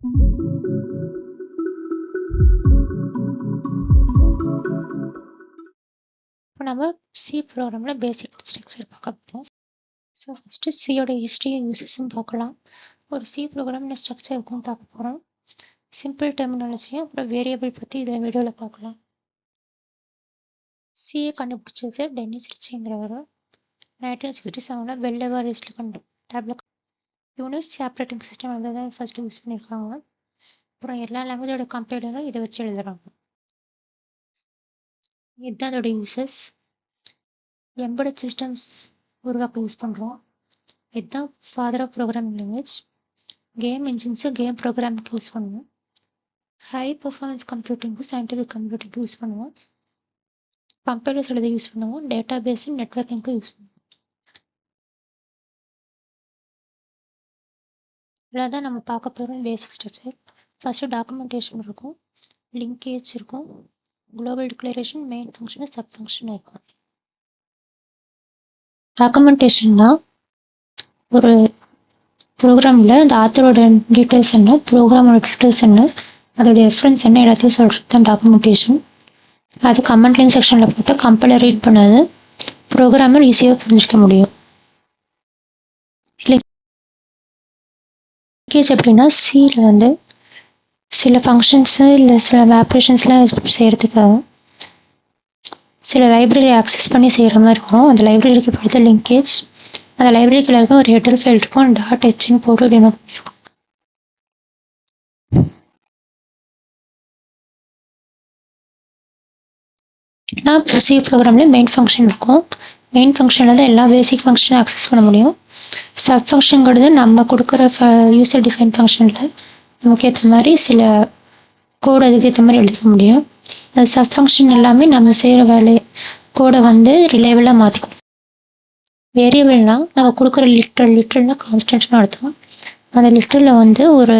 இப்போ நம்ம சி ப்ரோக்ராமில் பேசிக் ஸ்ட்ரக்சர் பார்க்க போகிறோம். ஸோ ஃபஸ்ட்டு சியோட ஹிஸ்ட்ரியும் யூசஸும் பார்க்கலாம். ஒரு சி ப்ரோக்ராமில் ஸ்ட்ரக்சர் இருக்குன்னு பார்க்க போகிறோம். சிம்பிள் டெர்மினாலஜியும் அப்புறம் வேரியபிள் பற்றி இதில் வீடியோவில் பார்க்கலாம். சிஏ கண்டுபிடிச்சது டென்னிஸ் ரிச்சிங்கிறவர் 1967 பெல் எவரெஸ்டில் டேப்லெட் யூனிக்ஸ் ஆப்ரேட்டிங் சிஸ்டம் வந்து தான் ஃபஸ்ட்டு யூஸ் பண்ணியிருக்காங்க. அப்புறம் எல்லா லாங்குவேஜோட கம்பைலரும் இதை வச்சு எழுதுறாங்க. இதுதான் அதோட யூசஸ். எம்பெடட் சிஸ்டம்ஸ் உருவாக்க யூஸ் பண்ணுறோம். இதுதான் father of programming language. Game இன்ஜின்ஸும் கேம் ப்ரோக்ராமுக்கு யூஸ் பண்ணுவோம். ஹை பர்ஃபார்மன்ஸ் கம்ப்யூட்டிங்கும் சயின்டிஃபிக் கம்ப்யூட்டிங்க்கு யூஸ் பண்ணுவோம். கம்பைலர்ஸ் எழுத யூஸ் பண்ணுவோம். டேட்டா பேஸ் நெட்வொர்க்கிங்க்கு யூஸ் பண்ணுவோம். இதில் தான் நம்ம பார்க்க போகிறோம் பேசிக் ஸ்ட்ரக்சர். ஃபஸ்ட்டு டாக்குமெண்டேஷன் இருக்கும், லிங்கேஜ் இருக்கும், global declaration, main function, sub function இருக்கும். டாக்குமெண்டேஷன்னா ஒரு ப்ரோக்ராமில் அந்த ஆத்தரோட டீட்டெயில்ஸ் என்ன, ப்ரோக்ராமோட டீட்டெயில்ஸ் என்ன, அதோட ரெஃபரன்ஸ் என்ன எல்லாத்தையும் சொல்கிறது தான் டாக்குமெண்டேஷன். அது கமெண்ட் லைன் செக்ஷனில் போட்டு கம்பைலர் ரீட் பண்ணாது ப்ரோக்ராமர் ஈஸியாக புரிஞ்சிக்க முடியும். லிங்கேஜ் அப்படின்னா சியில் வந்து சில ஃபங்க்ஷன்ஸு இல்லை சில ஆப்ரேஷன்ஸ்லாம் செய்கிறதுக்காக சில லைப்ரரி ஆக்சஸ் பண்ணி செய்கிற மாதிரி இருக்கும். அந்த லைப்ரரிக்கு பொறுத்த லிங்கேஜ். அந்த லைப்ரரிக்குள்ள இருக்க ஒரு ஹெடர் ஃபைல் இருக்கும், .h போட்டு டினோட் பண்ணிருக்கும். சி ப்ரோக்ராமில் மெயின் ஃபங்க்ஷன் இருக்கும். மெயின் ஃபங்க்ஷனில் தான் எல்லா பேசிக் ஃபங்க்ஷனும் ஆக்சஸ் பண்ண முடியும். சப் ஃபங்க்ஷனுங்கிறது நம்ம கொடுக்குற யூசர் டிஃபைன் ஃபங்க்ஷனில் நமக்கு ஏற்ற மாதிரி சில கோடு அதுக்கேற்ற மாதிரி எழுதிக்க முடியும். அந்த சப் ஃபங்க்ஷன் எல்லாமே நம்ம செய்கிற வேலையை கோடை வந்து ரிலேபிளாக மாற்றிக்கும். வேரியபிள்னால் நம்ம கொடுக்குற லிட்டர்னால் கான்ஸ்டன்ட்னு அர்த்தம். அந்த லிட்டரில் வந்து ஒரு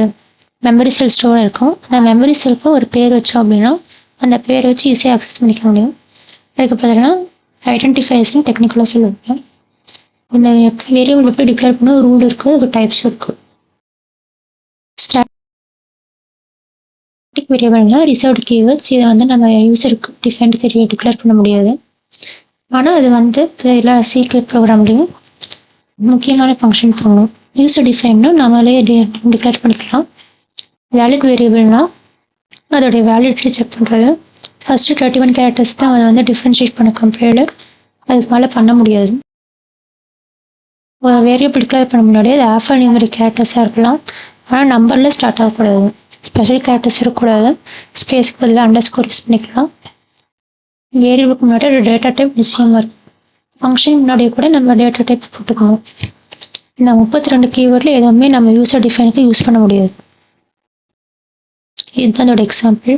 மெமரி செல் ஸ்டோர் இருக்கும். அந்த மெமரி செல்லுக்கு ஒரு பேர் வச்சோம் அப்படின்னா அந்த பேரை வச்சு ஈஸியாக ஆக்சஸ் பண்ணிக்க முடியும். அதுக்கு பார்த்தீங்கன்னா ஐடென்டிஃபைஸ்னு டெக்னிக்கலாக சொல்லுவாங்க. இந்த வேரியபிள் எப்படி டிக்ளேர் பண்ண ஒரு ரூல் இருக்குது, அதுக்கு டைப்ஸ் இருக்குது. ஸ்டாட்டிக் வேரியபிள்னா ரிசர்வ்டு கீவேர்ட்ஸ். இதை வந்து நம்ம யூசருக்கு டிஃபைன்டு டிக்ளேர் பண்ண முடியாது. ஆனால் அது வந்து எல்லா சீக்ரெட் ப்ரோக்ராம்லேயும் முக்கியமான ஃபங்க்ஷன் பண்ணும். யூசர் டிஃபைன்னா நம்மளே டிக்ளேர் பண்ணிக்கலாம். வேலிட் வேரியபிள்னா அதோடைய வேலிடிட்டி செக் பண்ணுறது. ஃபஸ்ட்டு 31 கேரக்டர்ஸ் தான் அதை வந்து டிஃப்ரென்ஷியேட் பண்ண கம்பைலர். அதுக்கு மேலே பண்ண முடியாது. ஒரு வேரியபிள் டிக்ளேர் பண்ண முன்னாடி அது ஆல்ஃபா நியூமரிக் கேரக்டர்ஸாக இருக்கலாம். ஆனால் நம்பரில் ஸ்டார்ட் ஆகக்கூடாது. ஸ்பெஷல் கேரக்டர்ஸ் இருக்கக்கூடாது. ஸ்பேஸுக்கு பதிலாக அண்டர்ஸ்கோர் யூஸ் பண்ணிக்கலாம். வேரியபிளுக்கு முன்னாடி ஒரு டேட்டா டைப் நிச்சயமாக இருக்கும். ஃபங்க்ஷன் முன்னாடியே கூட நம்ம டேட்டா டைப் போட்டுக்கணும். இந்த 32 கீவேர்டில் எதுவுமே நம்ம யூசர் டிஃபைனுக்கு யூஸ் பண்ண முடியாது. இதுதான் அதோட எக்ஸாம்பிள்.